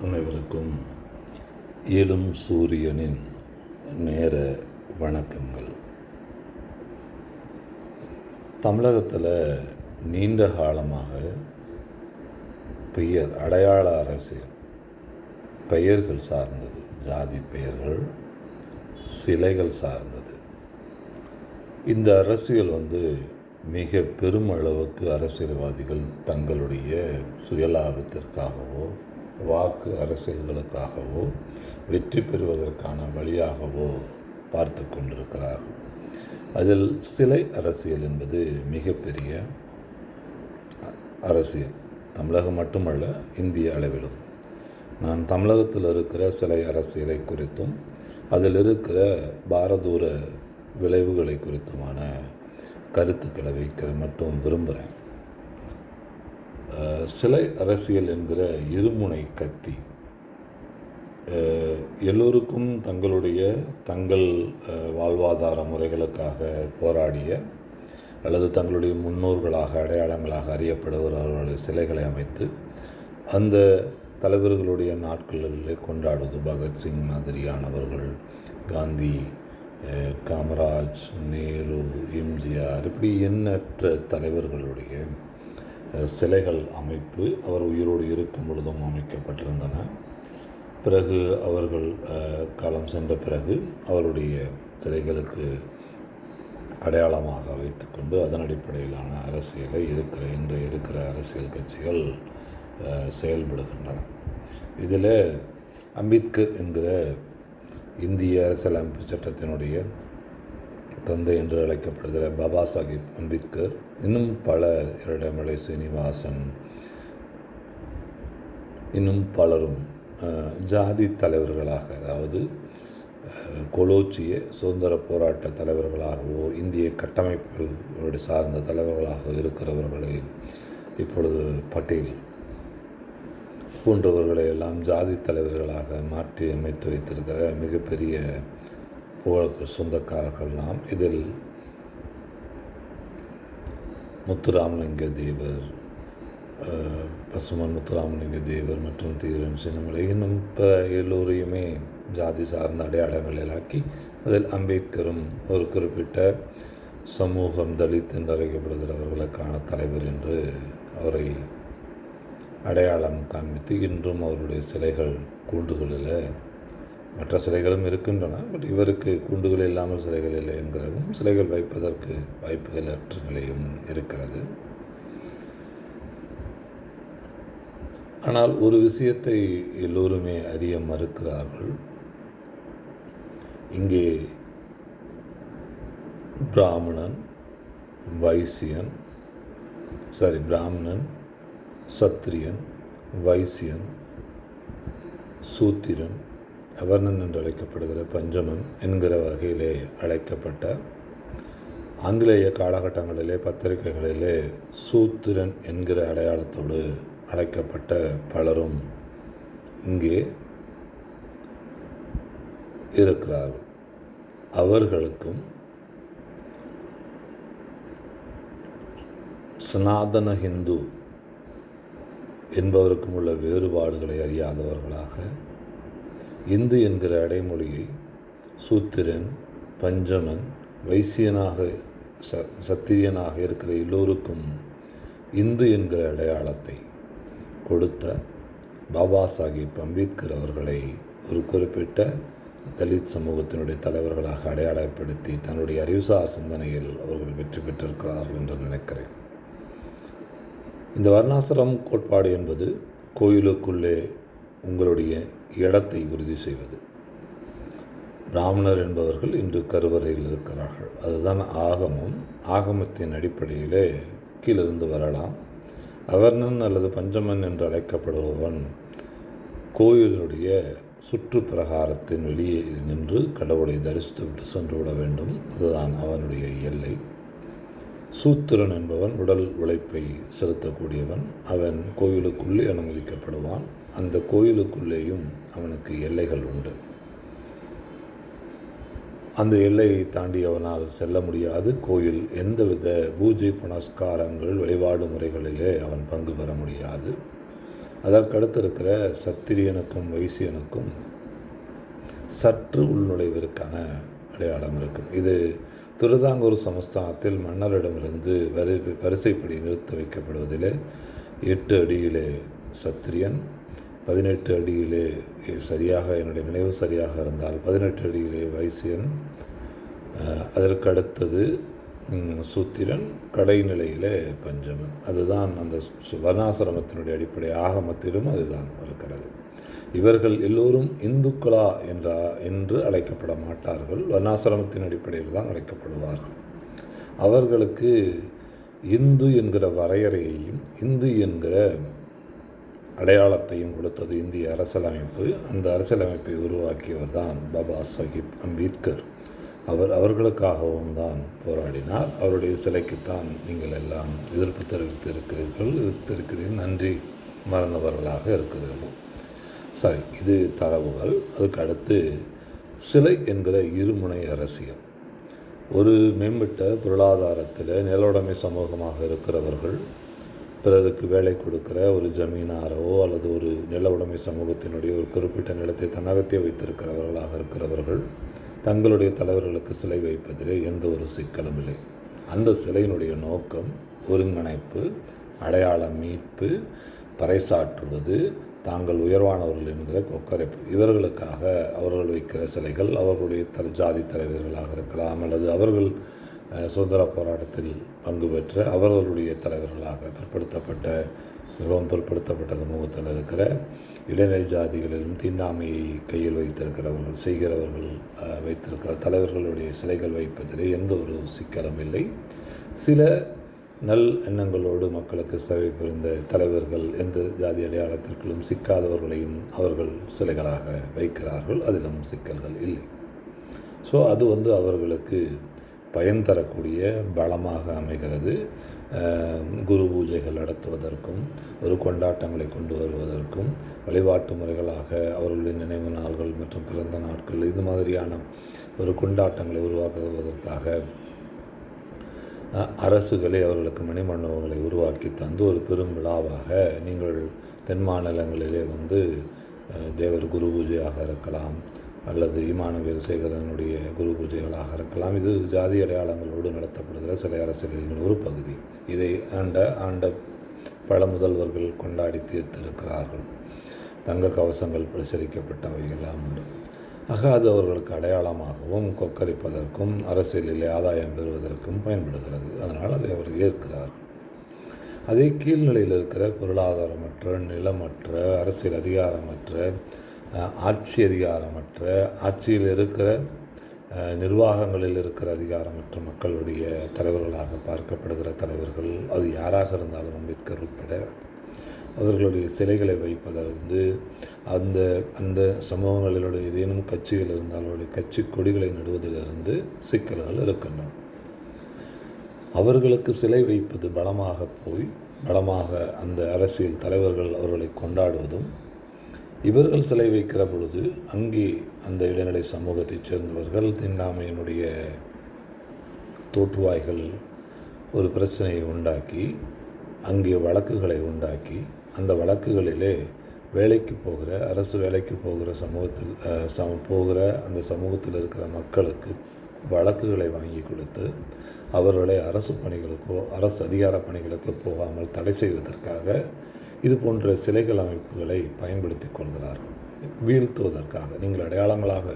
அனைவருக்கும் எழும் சூரியனின் நேர வணக்கங்கள். தமிழகத்தில் நீண்ட காலமாக அடையாள அரசியல் பெயர்கள் சார்ந்தது, ஜாதி பெயர்கள், சிலைகள் சார்ந்தது. இந்த அரசியல் மிக பெரும் அளவுக்கு அரசியல்வாதிகள் தங்களுடைய சுயலாபத்திற்காகவோ வாக்கு அரசியல்களுக்காகவோ வெற்றி பெறுவதற்கான வழியாகவோ பார்த்து கொண்டிருக்கிறார்கள். அதில் சிலை அரசியல் என்பது மிகப்பெரிய அரசியல். தமிழகம் மட்டுமல்ல, இந்திய அளவிலும். நான் தமிழகத்தில் இருக்கிற சிலை அரசியலை குறித்தும் அதில் இருக்கிற பாரதூர விளைவுகளை குறித்துமான கருத்துக்களை வைக்க மட்டும் விரும்புகிறேன். சிலை அரசியல் என்கிற இருமுனை கத்தி எல்லோருக்கும் தங்கள் வாழ்வாதார முறைகளுக்காக போராடிய அல்லது தங்களுடைய முன்னோர்களாக அடையாளங்களாக அறியப்படுகிறவர்களுடைய சிலைகளை அமைத்து அந்த தலைவர்களுடைய நாட்களில் கொண்டாடுவது. பகத்சிங் மாதிரியானவர்கள், காந்தி, காமராஜ், நேரு, எம்ஜிஆர், இப்படி எண்ணற்ற தலைவர்களுடைய சிலைகள் அமைப்பு அவர் உயிரோடு இருக்கும் பொழுதும் அமைக்கப்பட்டிருந்தன. பிறகு அவர்கள் காலம் சென்ற பிறகு அவருடைய சிலைகளுக்கு அடையாளமாக வைத்துக்கொண்டு அதன் அடிப்படையிலான அரசியலை இன்றைய இருக்கிற அரசியல் கட்சிகள் செயல்படுகின்றன. இதில் அம்பேத்கர் என்கிற இந்திய அரசியலமைப்பு சட்டத்தினுடைய தந்தை என்று அழைக்கப்படுகிற பாபா சாஹிப் அம்பேத்கர், இன்னும் பல இரடமலை சீனிவாசன், இன்னும் பலரும் ஜாதி தலைவர்களாக, அதாவது கொலோச்சிய சுதந்திர போராட்ட தலைவர்களாகவோ இந்திய கட்டமைப்பு சார்ந்த தலைவர்களாக இருக்கிறவர்களை இப்பொழுது பட்டேல் போன்றவர்களை எல்லாம் ஜாதி தலைவர்களாக மாற்றி அமைத்து வைத்திருக்கிற மிகப்பெரிய புகழுக்கு சொந்தக்காரர்கள் நாம். இதில் முத்துராமலிங்க தேவர், பசுமன் முத்துராமலிங்க தேவர் மற்றும் தீரன் சின்னமலை, இன்னும் எல்லோரையுமே ஜாதி சார்ந்த அடையாளங்களில் ஆக்கி அதில் அம்பேத்கரும் ஒரு குறிப்பிட்ட சமூகம், தலித் என்று அழைக்கப்படுகிறவர்களுக்கான தலைவர் என்று அவரை அடையாளம் காண்பித்து இன்றும் அவருடைய சிலைகள் கூண்டுகளில், மற்ற சிலைகளும் இருக்கின்றன, பட் இவருக்கு கூண்டுகள் இல்லாமல் சிலைகள் இல்லை என்கிறதும், சிலைகள் வைப்பதற்கு வாய்ப்புகள் அற்ற நிலையும் இருக்கிறது. ஆனால் ஒரு விஷயத்தை எல்லோருமே அறிய மறுக்கிறார்கள். இங்கே பிராமணன், சத்திரியன், வைசியன், சூத்திரன், அவர்ணன் என்று அழைக்கப்படுகிற பஞ்சமன் என்கிற வகையிலே அழைக்கப்பட்ட, ஆங்கிலேய காலகட்டங்களிலே பத்திரிகைகளிலே சூத்திரன் என்கிற அடையாளத்தோடு அழைக்கப்பட்ட பலரும் இங்கே இருக்கிறார்கள். அவர்களுக்கும் சனாதன ஹிந்து என்பவருக்கும் உள்ள வேறுபாடுகளை அறியாதவர்களாக இந்து என்கிற அடைமொழியை சூத்திரன், பஞ்சமன், வைசியனாக, சத்திரியனாக இருக்கிற எல்லோருக்கும் இந்து என்கிற அடையாளத்தை கொடுத்த பாபா சாஹிப் அம்பேத்கர் அவர்களை ஒரு குறிப்பிட்ட தலித் சமூகத்தினுடைய தலைவர்களாக அடையாளப்படுத்தி தன்னுடைய அறிவுசார் சிந்தனையில் அவர்கள் வெற்றி பெற்றிருக்கிறார்கள் என்று நினைக்கிறேன். இந்த வர்ணாசிரம் கோட்பாடு என்பது கோயிலுக்குள்ளே உங்களுடைய இடத்தை உறுதி செய்வது. பிராமணர் என்பவர்கள் இன்று கருவறையில் இருக்கிறார்கள். அதுதான் ஆகமம். ஆகமத்தின் அடிப்படையிலே கீழிருந்து வரலாம். அவர்ணன் அல்லது பஞ்சமன் என்று அழைக்கப்படுபவன் கோயிலுடைய சுற்று பிரகாரத்தின் வெளியே நின்று கடவுளை தரிசித்து விட்டு சென்று விட வேண்டும். அதுதான் அவனுடைய எல்லை. சூத்திரன் என்பவன் உடல் உழைப்பை செலுத்தக்கூடியவன். அவன் கோயிலுக்குள்ளே அனுமதிக்கப்படுவான். அந்த கோயிலுக்குள்ளேயும் அவனுக்கு எல்லைகள் உண்டு. அந்த எல்லையை தாண்டி அவனால் செல்ல முடியாது. கோயில் எந்தவித பூஜை புனஸ்காரங்கள், வழிபாடு முறைகளிலே அவன் பங்கு பெற முடியாது. அதற்கடுத்து இருக்கிற சத்திரியனுக்கும் வைசியனுக்கும் சற்று உள்நுழைவிற்கான அடையாளம் இருக்கும். இது திருவிதாங்கூர் சமஸ்தானத்தில் மன்னரிடமிருந்து வரிசைப்படி நிறுத்தி வைக்கப்படுவதிலே 8 அடியிலே சத்திரியன், 18 அடியிலே சரியாக, என்னுடைய நினைவு சரியாக இருந்தால் 18 அடியிலே வைசியன், அதற்கு அடுத்தது சூத்திரன், கடைநிலையிலே பஞ்சமன். அதுதான் அந்த வர்ணாசிரமத்தினுடைய அடிப்படை. ஆகமத்திலும் அதுதான் இருக்கிறது. இவர்கள் எல்லோரும் இந்துக்களா என்று அழைக்கப்பட மாட்டார்கள். வர்ணாசிரமத்தின் அடிப்படையில் தான் அழைக்கப்படுவார்கள். அவர்களுக்கு இந்து என்கிற வரையறையையும் இந்து என்கிற அடையாளத்தையும் கொடுத்தது இந்திய அரசியலமைப்பு. அந்த அரசியலமைப்பை உருவாக்கியவர் தான் பாபா சாஹிப் அம்பேத்கர். அவர்களுக்காகவும் தான் போராடினார். அவருடைய சிலைக்குத்தான் நீங்கள் எல்லாம் எதிர்ப்பு தெரிவித்திருக்கிறீர்கள். நன்றி மறந்தவர்களாக இருக்கிறீர்கள். சரி, இது தரவுகள். அதுக்கு அடுத்து சிலை என்கிற இருமுனை அரசியல். ஒரு மேம்பட்ட பொருளாதாரத்தில் நிலவுடைமை சமூகமாக இருக்கிறவர்கள், பிறருக்கு வேலை கொடுக்கிற ஒரு ஜமீனாரோ அல்லது ஒரு நில உடைமை சமூகத்தினுடைய ஒரு குறிப்பிட்ட நிலத்தை தன்னகத்தே வைத்திருக்கிறவர்களாக இருக்கிறவர்கள் தங்களுடைய தலைவர்களுக்கு சிலை வைப்பதிலே எந்த ஒரு சிக்கலும் இல்லை. அந்த சிலையினுடைய நோக்கம் ஒருங்கிணைப்பு, அடையாள மீட்பு, பறைசாற்றுவது, தாங்கள் உயர்வானவர்கள் என்கிற கொக்கரைப்பு. இவர்களுக்காக அவர்கள் வைக்கிற சிலைகள் அவர்களுடைய ஜாதி தலைவர்களாக இருக்கலாம், அல்லது அவர்கள் சுதந்திர போராட்டத்தில் பங்கு பெற்ற அவர்களுடைய தலைவர்களாக மிகவும் பிற்படுத்தப்பட்ட சமூகத்தில் இருக்கிற இடைநிலை ஜாதிகளிலும் தீண்டாமையை கையில் செய்கிறவர்கள் வைத்திருக்கிற தலைவர்களுடைய சிலைகள் வைப்பதிலே எந்த ஒரு சிக்கலும் இல்லை. சில நல் எண்ணங்களோடு மக்களுக்கு சேவை புரிந்த தலைவர்கள் எந்த ஜாதி அடையாளத்திற்குள்ளும் சிக்காதவர்களையும் அவர்கள் சிலைகளாக வைக்கிறார்கள். அதிலும் சிக்கல்கள் இல்லை. ஸோ அது அவர்களுக்கு பயன் தரக்கூடிய பலமாக அமைகிறது. குரு பூஜைகள் நடத்துவதற்கும் ஒரு கொண்டாட்டங்களை கொண்டு வருவதற்கும் வழிபாட்டு முறைகளாக அவர்களுடைய நினைவு நாள்கள் மற்றும் பிறந்த நாட்கள் இது மாதிரியான ஒரு கொண்டாட்டங்களை உருவாக்குவதற்காக அரசுகளே அவர்களுக்கு மணிமண்டபங்களை உருவாக்கி தந்து ஒரு பெரும் விழாவாக நீங்கள் தென் மாநிலங்களிலே தேவர் குரு பூஜையாக இருக்கலாம், அல்லது இமானுவேல் சேகரனுடைய குரு பூஜைகளாக இருக்கலாம். இது ஜாதி அடையாளங்களோடு நடத்தப்படுகிற சில அரசியலின் ஒரு பகுதி. இதை ஆண்ட பல முதல்வர்கள் கொண்டாடி தீர்த்திருக்கிறார்கள். தங்க கவசங்கள் பிரசரிக்கப்பட்டவையெல்லாம் உண்டு. ஆக அது அவர்களுக்கு அடையாளமாகவும் கொக்கரிப்பதற்கும் அரசியலிலே ஆதாயம் பெறுவதற்கும் பயன்படுகிறது. அதனால் அதை அவர் ஏற்கிறார்கள். அதே கீழ்நிலையில் இருக்கிற பொருளாதாரமற்ற, நிலமற்ற, அரசியல் அதிகாரமற்ற, ஆட்சி அதிகாரமற்ற, ஆட்சியில் இருக்கிற நிர்வாகங்களில் இருக்கிற அதிகாரமற்ற மக்களுடைய தலைவர்களாக பார்க்கப்படுகிற தலைவர்கள், அது யாராக இருந்தாலும் அம்பேத்கர் உட்பட, அவர்களுடைய சிலைகளை வைப்பதிலிருந்து அந்த சமூகங்களிலுடைய ஏதேனும் கட்சிகள் இருந்தால் அவருடைய கட்சி கொடிகளை நடுவதிலிருந்து சிக்கல்கள் இருக்கின்றன. அவர்களுக்கு சிலை வைப்பது பலமாக அந்த அரசியல் தலைவர்கள் அவர்களை கொண்டாடுவதும், இவர்கள் சிலை வைக்கிற பொழுது அங்கே அந்த இடைநிலை சமூகத்தைச் சேர்ந்தவர்கள் தீண்டாமையினுடைய தோற்றுவாய்கள் ஒரு பிரச்சனையை உண்டாக்கி அங்கே வழக்குகளை உண்டாக்கி அந்த வழக்குகளிலே அரசு வேலைக்கு போகிற அந்த சமூகத்தில் இருக்கிற மக்களுக்கு வழக்குகளை வாங்கி கொடுத்து அவர்களை அரசு பணிகளுக்கோ அரசு அதிகார பணிகளுக்கோ போகாமல் தடை செய்வதற்காக இது போன்ற சிலைகள் அமைப்புகளை பயன்படுத்தி கொள்கிறார்கள். வீழ்த்துவதற்காக நீங்கள் அடையாளங்களாக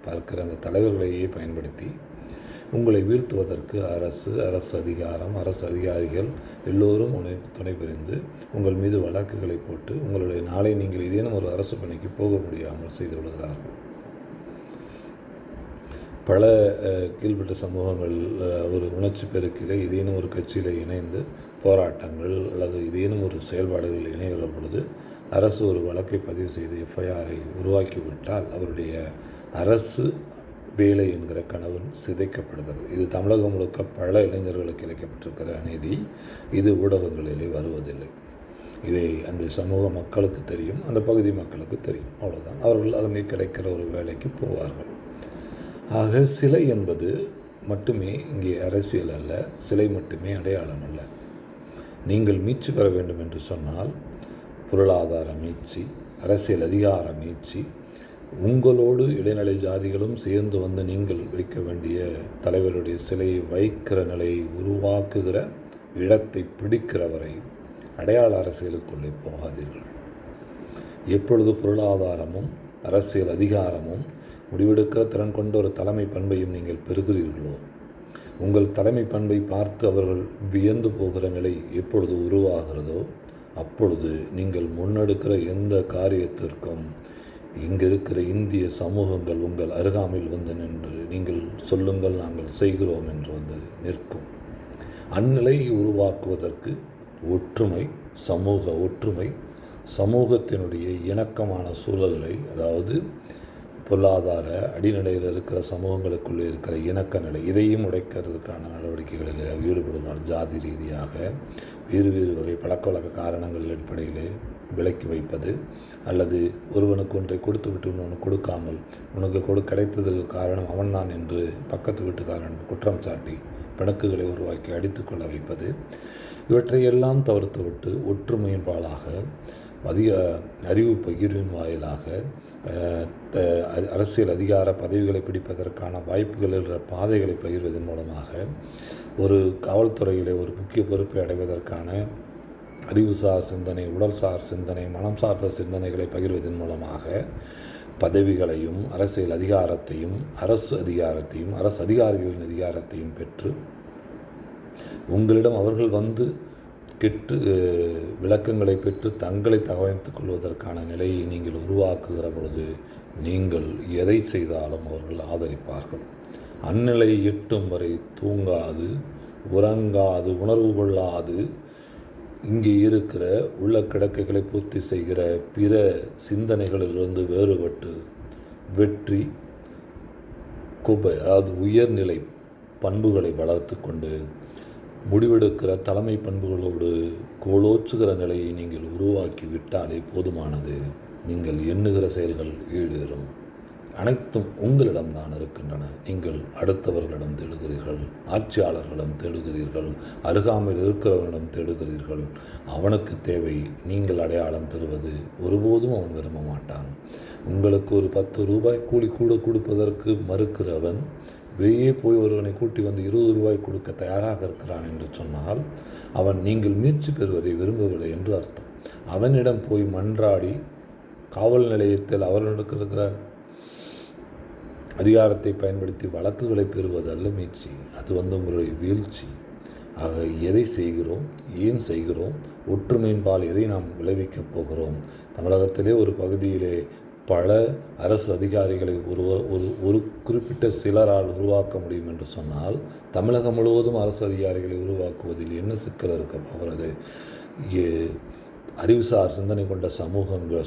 பார்க்கிற அந்த தலைவர்களையே பயன்படுத்தி உங்களை வீழ்த்துவதற்கு அரசு அதிகாரிகள் எல்லோரும் துணை புரிந்து உங்கள் மீது வழக்குகளை போட்டு உங்களுடைய நாளை நீங்கள் ஏதேனும் ஒரு அரசு பணிக்கு போக முடியாமல் செய்து விடுகிறார்கள். பல கீழ்பட்ட சமூகங்கள் ஒரு உணர்ச்சி பெருக்கில் ஏதேனும் ஒரு கட்சியில் இணைந்து போராட்டங்கள் அல்லது ஏதேனும் ஒரு செயல்பாடுகளில் இணைகிற பொழுது அரசு ஒரு வழக்கை பதிவு செய்து எஃப்ஐஆரை உருவாக்கிவிட்டால் அவருடைய அரசு வேலை என்கிற கனவு சிதைக்கப்படுகிறது. இது தமிழகம் முழுக்க பல இளைஞர்களுக்கு இழைக்கப்பட்டிருக்கிற அநீதி. இது ஊடகங்களிலே வருவதில்லை. இதை அந்த சமூக மக்களுக்கு தெரியும், அந்த பகுதி மக்களுக்கு தெரியும். அவ்வளோதான். அவர்கள் அதனை கிடைக்கிற ஒரு வேலைக்கு போவார்கள். ஆக சிலை என்பது மட்டுமே இங்கே அரசியல் அல்ல, சிலை மட்டுமே அடையாளம் அல்ல. நீங்கள் மீட்சி பெற வேண்டும் என்று சொன்னால் பொருளாதார மீட்சி, அரசியல் அதிகார மீட்சி, உங்களோடு இடைநிலை ஜாதிகளும் சேர்ந்து வந்து நீங்கள் வைக்க வேண்டிய தலைவருடைய சிலையை வைக்கிற நிலையை உருவாக்குகிற இடத்தை பிடிக்கிறவரை அடையாள அரசியலுக்குள்ளே போகாதீர்கள். எப்பொழுது பொருளாதாரமும் அரசியல் அதிகாரமும் முடிவெடுக்கிற திறன் கொண்ட ஒரு தலைமை பண்பையும் நீங்கள் பெறுகிறீர்களோ, உங்கள் தலைமை பண்பை பார்த்து அவர்கள் வியந்து போகிற நிலை எப்பொழுது உருவாகிறதோ, அப்பொழுது நீங்கள் முன்னெடுக்கிற எந்த காரியத்திற்கும் இங்கே இருக்கிற இந்திய சமூகங்கள் உங்கள் அருகாமையில் வந்து நின்று நீங்கள் சொல்லுங்கள் நாங்கள் செய்கிறோம் என்று வந்து நிற்கும். அந்நிலையை உருவாக்குவதற்கு ஒற்றுமை, சமூக ஒற்றுமை, சமூகத்தினுடைய இணக்கமான சூழல்களை, அதாவது பொருளாதார அடிநிலையில் இருக்கிற சமூகங்களுக்குள்ளே இருக்கிற இணக்க நிலை, இதையும் உடைக்கிறதுக்கான நடவடிக்கைகளில் ஈடுபடுவார். ஜாதி ரீதியாக வேறு வேறு வகை பழக்க வழக்க காரணங்கள் அடிப்படையிலே விலக்கி வைப்பது, அல்லது ஒருவனுக்கு ஒன்றை கொடுத்து விட்டு இன்னொன்று கொடுக்காமல் உனக்கு கிடைத்ததுக்கு காரணம் அவன்தான் என்று பக்கத்து வீட்டுக்காரன் குற்றம் சாட்டி பிணக்குகளை உருவாக்கி அடித்து கொள்ள வைப்பது, இவற்றையெல்லாம் தவிர்த்துவிட்டு ஒற்றுமையின் பாலாக அதிக அறிவு பகிர்வின் வாயிலாக அரசியல் அதிகார பதவிகளை பிடிப்பதற்கான வாய்ப்புகள் என்ற பாதைகளை பகிர்வதன் மூலமாக ஒரு காவல்துறையிலே ஒரு முக்கிய பொறுப்பை அடைவதற்கான அறிவுசார் சிந்தனை, உடல்சார் சிந்தனை, மனம் சார்ந்த சிந்தனைகளை பகிர்வதன் மூலமாக பதவிகளையும் அரசியல் அதிகாரத்தையும் அரசு அதிகாரிகளின் அதிகாரத்தையும் பெற்று உங்களிடம் அவர்கள் வந்து கெட்டு விளக்கங்களை பெற்று தங்களை தகவமைத்துக் கொள்வதற்கான நிலையை நீங்கள் உருவாக்குகிற பொழுது நீங்கள் எதை செய்தாலும் அவர்கள் ஆதரிப்பார்கள். அந்நிலை எட்டும் வரை தூங்காது, உறங்காது, உணர்வு கொள்ளாது இங்கே இருக்கிற உள்ள கிடக்கைகளை பூர்த்தி செய்கிற பிற சிந்தனைகளிலிருந்து வேறுபட்டு வெற்றி அதாவது உயர்நிலை பண்புகளை வளர்த்து கொண்டு முடிவெடுக்கிற தலைமை பண்புகளோடு கோலோச்சுகிற நிலையை நீங்கள் உருவாக்கி விட்டாலே போதுமானது. நீங்கள் எண்ணுகிற செயல்கள் ஈடேறும். அனைத்தும் உங்களிடம்தான் இருக்கின்றன. நீங்கள் அடுத்தவர்களிடம் தேடுகிறீர்கள், ஆட்சியாளர்களிடம் தேடுகிறீர்கள், அருகாமையில் இருக்கிறவர்களிடம் தேடுகிறீர்கள். அவனுக்கு தேவை நீங்கள் அடையாளம் பெறுவது. ஒருபோதும் அவன் விரும்ப மாட்டான். உங்களுக்கு ஒரு 10 ரூபாய் கூலி கூட கொடுப்பதற்கு மறுக்கிறவன் வெளியே போய் ஒருவனை கூட்டி வந்து 20 ரூபாய் கொடுக்க தயாராக இருக்கிறான் என்று சொன்னால் அவன் நீங்கள் மீட்சி பெறுவதை விரும்பவில்லை என்று அர்த்தம். அவனிடம் போய் மன்றாடி காவல் நிலையத்தில் அவர்களுக்கு இருக்கிற அதிகாரத்தை பயன்படுத்தி வழக்குகளை பெறுவதல்ல மீட்சி. அது உங்களுடைய வீழ்ச்சி. ஆக எதை செய்கிறோம், ஏன் செய்கிறோம், ஒற்றுமையின்பால் எதை நாம் விளைவிக்கப் போகிறோம். தமிழகத்திலே ஒரு பகுதியிலே பல அரசு அதிகாரிகளை ஒரு குறிப்பிட்ட சிலரால் உருவாக்க முடியும் என்று சொன்னால் தமிழகம் முழுவதும் அரசு அதிகாரிகளை உருவாக்குவதில் என்ன சிக்கல் இருக்க போகிறது? அறிவுசார் சிந்தனை கொண்ட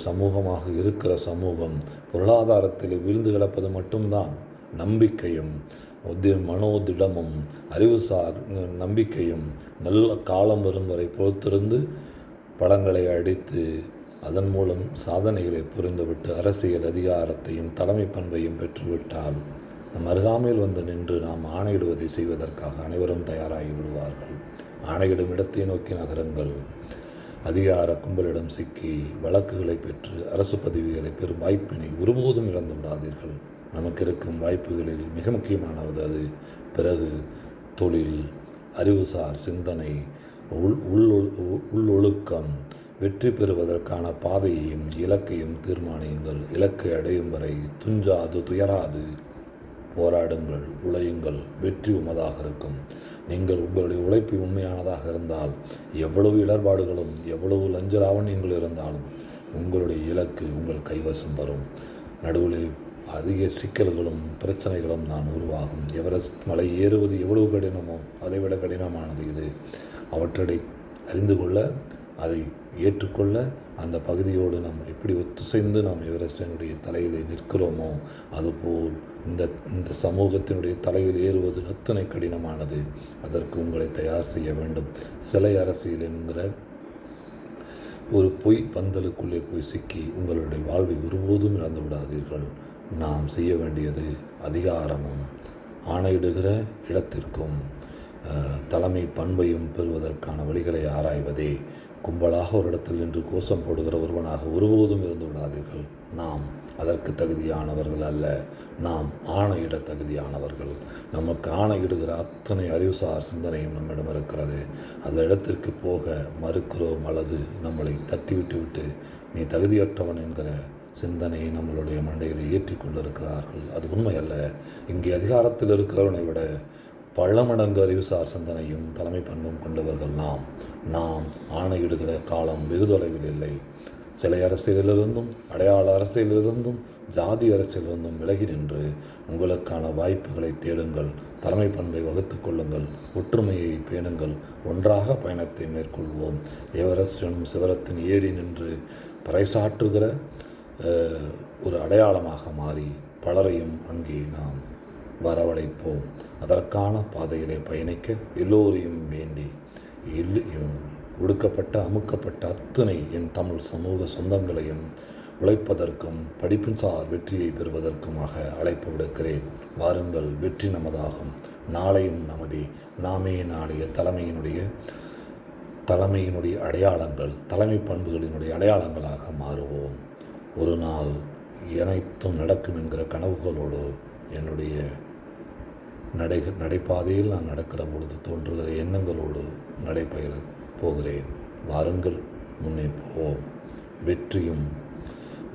சமூகமாக இருக்கிற சமூகம் பொருளாதாரத்தில் வீழ்ந்து கிடப்பது மட்டும்தான். நம்பிக்கையும் மனோதிடமும் அறிவுசார் நம்பிக்கையும் நல்ல காலம் வரும் வரை பொறுத்திருந்து படங்களை அடித்து அதன் மூலம் சாதனைகளை புரிந்துவிட்டு அரசியல் அதிகாரத்தையும் தலைமை பண்பையும் பெற்றுவிட்டால் நம் அருகாமையில் வந்து நின்று நாம் ஆணையிடுவதை செய்வதற்காக அனைவரும் தயாராகி விடுவார்கள். ஆணையிடும் இடத்தை நோக்கி நகருங்கள். அதிகார கும்பலிடம் சிக்கி வழக்குகளை பெற்று அரசு பதவிகளை பெறும் வாய்ப்பினை ஒருபோதும் இழந்து விடாதீர்கள். நமக்கு இருக்கும் வாய்ப்புகளில் மிக முக்கியமானது அது. பிறகு தொழில், அறிவுசார் சிந்தனை, உள்ளொழுக்கம், வெற்றி பெறுவதற்கான பாதையையும் இலக்கையும் தீர்மானியுங்கள். இலக்கை அடையும் வரை துஞ்சாது துயராது போராடுங்கள், உழையுங்கள். வெற்றி உமதாக இருக்கும். நீங்கள் உங்களுடைய உழைப்பு உண்மையானதாக இருந்தால் எவ்வளவு இடர்பாடுகளும் எவ்வளவு லஞ்ச லாவண்யங்கள் இருந்தாலும் உங்களுடைய இலக்கு உங்கள் கைவசம் வரும். நடுவில் அதிக சிக்கல்களும் பிரச்சனைகளும் தான் உருவாகும். எவரெஸ்ட் மலை ஏறுவது எவ்வளவு கடினமோ அதைவிட கடினமானது இது. அவற்றை அறிந்து கொள்ள, அதை ஏற்றுக்கொள்ள, அந்த பகுதியோடு நாம் எப்படி ஒத்துசைந்து நாம் எவரெஸ்டினுடைய தலையில் நிற்கிறோமோ அதுபோல் இந்த சமூகத்தினுடைய தலையில் ஏறுவது அத்தனை கடினமானது. அதற்கு உங்களை தயார் செய்ய வேண்டும். சிலை அரசியல் என்கிற ஒரு பொய் பந்தலுக்குள்ளே போய் சிக்கி உங்களுடைய வாழ்வை ஒருபோதும் இழந்து விடாதீர்கள். நாம் செய்ய வேண்டியது அதிகாரமும் ஆணையிடுகிற இடத்திற்கும் தலைமை பண்பையும் பெறுவதற்கான வழிகளை ஆராய்வதே. கும்பலாக ஒரு இடத்தில் நின்று கோஷம் போடுகிற ஒருவனாக ஒருபோதும் இருந்து விடாதீர்கள். நாம் அதற்கு தகுதியானவர்கள் அல்ல, நாம் ஆணையிட தகுதியானவர்கள். நமக்கு ஆணையிடுகிற அத்தனை அறிவுசார் சிந்தனையும் நம்மிடம் இருக்கிறது. அந்த இடத்திற்கு போக மறுக்கிறோம் அல்லது நம்மளை தட்டிவிட்டு நீ தகுதியற்றவன் என்கிற சிந்தனையை நம்மளுடைய மண்டையில் ஏற்றி கொண்டிருக்கிறார்கள். அது உண்மை அல்ல. இங்கே அதிகாரத்தில் இருக்கிறவனை விட பல மடங்கு அறிவுசார் சிந்தனையும் தலைமை பண்பும் கொண்டவர்கள் நாம் ஆணையிடுகிற காலம் வெகு தொலைவில் இல்லை. சிலை அரசியலிலிருந்தும் அடையாள அரசியலிலிருந்தும் ஜாதி அரசியலிருந்தும் விலகி நின்று உங்களுக்கான வாய்ப்புகளை தேடுங்கள். தலைமை பண்பை வகுத்து கொள்ளுங்கள். ஒற்றுமையை பேணுங்கள். ஒன்றாக பயணத்தை மேற்கொள்வோம். எவரெஸ்ட் எனும் சிவரத்தின் ஏறி நின்று பறைசாற்றுகிற ஒரு அடையாளமாக மாறி பலரையும் அங்கே நாம் வரவழைப்போம். அதற்கான பாதையிலே பயணிக்க எல்லோரையும் வேண்டி ஒடுக்கப்பட்ட அமுக்கப்பட்ட அத்தனை என் தமிழ் சமூக சொந்தங்களையும் உழைப்பதற்கும் படிப்பின்சார் வெற்றியை பெறுவதற்குமாக அழைப்பு விடுக்கிறேன். வாருங்கள், வெற்றி நமதாகும். நாளையும் நமதே. நாமே நாளைய தலைமையினுடைய அடையாளங்கள், தலைமை பண்புகளினுடைய அடையாளங்களாக மாறுவோம். ஒரு நாள் அனைத்தும் நடக்கும் என்கிற கனவுகளோடு என்னுடைய நடைபாதையில் நான் நடக்கிற பொழுது தோன்றுகிற எண்ணங்களோடு நடைபெற போகிறேன். வாருங்கள், முன்னே போவோம்.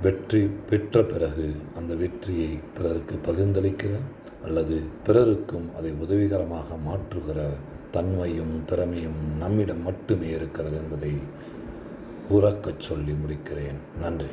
வெற்றி பெற்ற பிறகு அந்த வெற்றியை பிறருக்கு பகிர்ந்தளிக்கிற அல்லது பிறருக்கும் அதை உதவிகரமாக மாற்றுகிற தன்மையும் திறமையும் நம்மிடம் மட்டுமே இருக்கிறது என்பதை உறக்கச் சொல்லி முடிக்கிறேன். நன்றி.